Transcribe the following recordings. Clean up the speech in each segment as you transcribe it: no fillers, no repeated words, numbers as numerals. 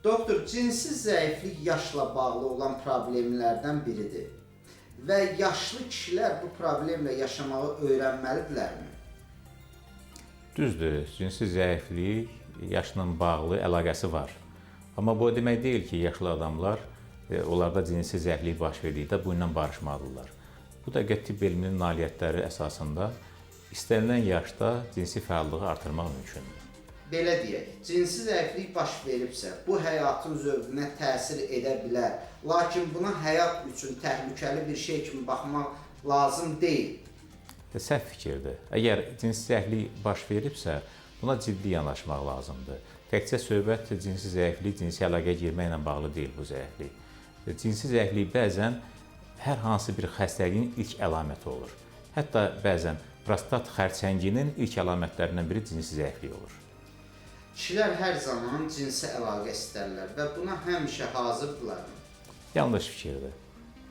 Doktor, cinsi zəiflik yaşla bağlı olan problemlərdən biridir və yaşlı kişilər bu problemlə yaşamağı öyrənməlidirlərmi? Düzdür, cinsi zəiflik yaşla bağlı əlaqəsi var. Amma bu o demək deyil ki, yaşlı adamlar onlarda cinsi zəiflik baş verdikdə bununla barışmalıdırlar. Bu dəqiqə tibb elminin nailiyyətləri əsasında istənilən yaşda cinsi fəallığı artırmaq mümkündür. Belə deyək, cinsi zəiflik baş veribsə, bu həyatın zövqünə təsir edə bilər. Lakin buna həyat üçün təhlükəli bir şey kimi baxmaq lazım deyil. Səhv fikirdir. Əgər cinsi zəiflik baş veribsə, buna ciddi yanaşmaq lazımdır. Təkcə söhbət cinsi zəiflik, cinsi əlaqəyə girməklə bağlı deyil bu zəiflik. Cinsi zəiflik bəzən hər hansı bir xəstəliyin ilk əlaməti olur. Hətta bəzən prostat xərçənginin ilk əlamətlərindən biri cinsi zəiflik olur. Kişilər hər zaman cinsi əlaqə istərlər və buna həmişə hazırdırlarmı? Yanlış fikirdir.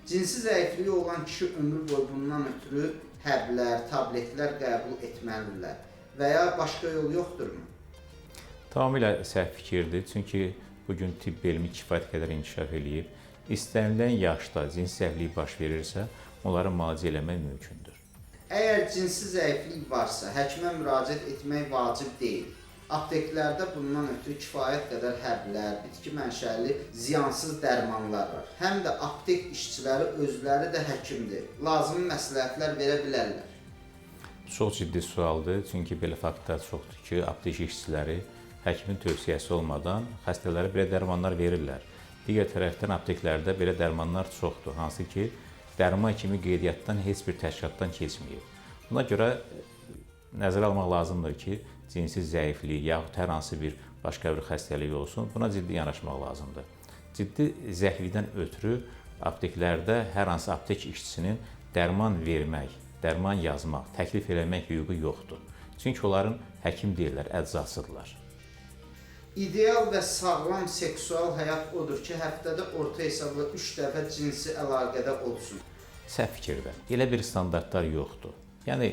Cinsi zəifliyi olan kişi ömür boyu bundan ötürü həblər, tabletlər qəbul etməlidirlər və ya başqa yol yoxdurmu? Tamamilə səhv fikirdir, çünki bugün tibb elmi kifayət qədər inkişaf eləyib. İstənilən yaşda cinsi zəiflik baş verirsə, onları müalicə eləmək mümkündür. Əgər cinsi zəiflik varsa, həkimə müraciət etmək vacib deyil. Apteklərdə bundan ötürü kifayət qədər həblər, bitki mənşəli ziyansız dərmanlar var. Həm də aptek işçiləri özləri də həkimdir. Lazımi məsləhətlər verə bilərlər. Çox ciddi sualdır, çünki belə faktlar çoxdur ki, aptek işçiləri həkimin tövsiyəsi olmadan xəstələrə belə dərmanlar verirlər. Digər tərəfdən apteklərdə belə dərmanlar çoxdur, hansı ki, dərman kimi qeydiyyatdan heç bir təşkilatdan keçməyib. Buna görə nəzərə almaq lazımdır ki, cinsi zəiflik yaxud hər hansı bir başqa bir xəstəlik olsun, buna ciddi yanaşmaq lazımdır. Ciddi zəiflikdən ötürü apteklərdə hər hansı aptek işçisinin dərman vermək, dərman yazmaq, təklif eləmək hüququ yoxdur. Çünki onların həkim deyirlər, əczacıdırlar. İdeal və sağlam seksual həyat odur ki, həftədə orta hesabla 3 dəfə cinsi əlaqədə olsun. Səhv fikirdir. Elə bir standartlar yoxdur. Yəni,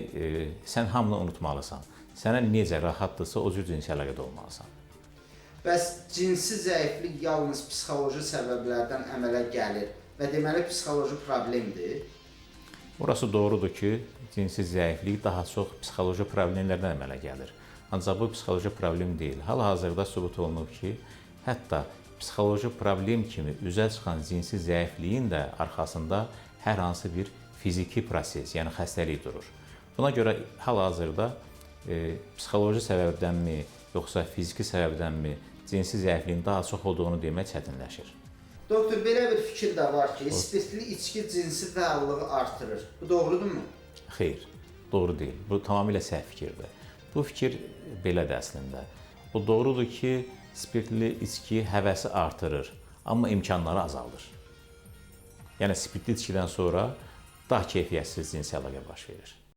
sən hamını unutmalısan. Sənə necə rahatdırsa, o cür cinsi əlaqədə olmalısan. Bəs cinsi zəiflik yalnız psixoloji səbəblərdən əmələ gəlir və deməli psixoloji problemdir? Orası doğrudur ki, cinsi zəiflik daha çox psixoloji problemlərdən əmələ gəlir. Ancaq bu psixoloji problem deyil. Hal-hazırda sübut olunub ki, hətta psixoloji problem kimi üzə çıxan cinsi zəifliyin də arxasında hər hansı bir fiziki proses, yəni xəstəlik durur. Buna görə hal-hazırda psixoloji səbəbdənmi, yoxsa fiziki səbəbdənmi cinsi zəifliyin daha çox olduğunu demək çətinləşir. Doktor, belə bir fikir də var ki, spirtli içki cinsi fəallığı artırır. Bu doğrudurmu? Xeyr, doğru deyil. Bu tamamilə səhv fikirdir. Bu fikir belədir əslində. O doğrudur ki, spirtli içki həvəsi artırır, amma imkanları azaldır. Yəni, spirtli içkidən sonra daha keyfiyyətsiz cinsi əlaqə baş verir.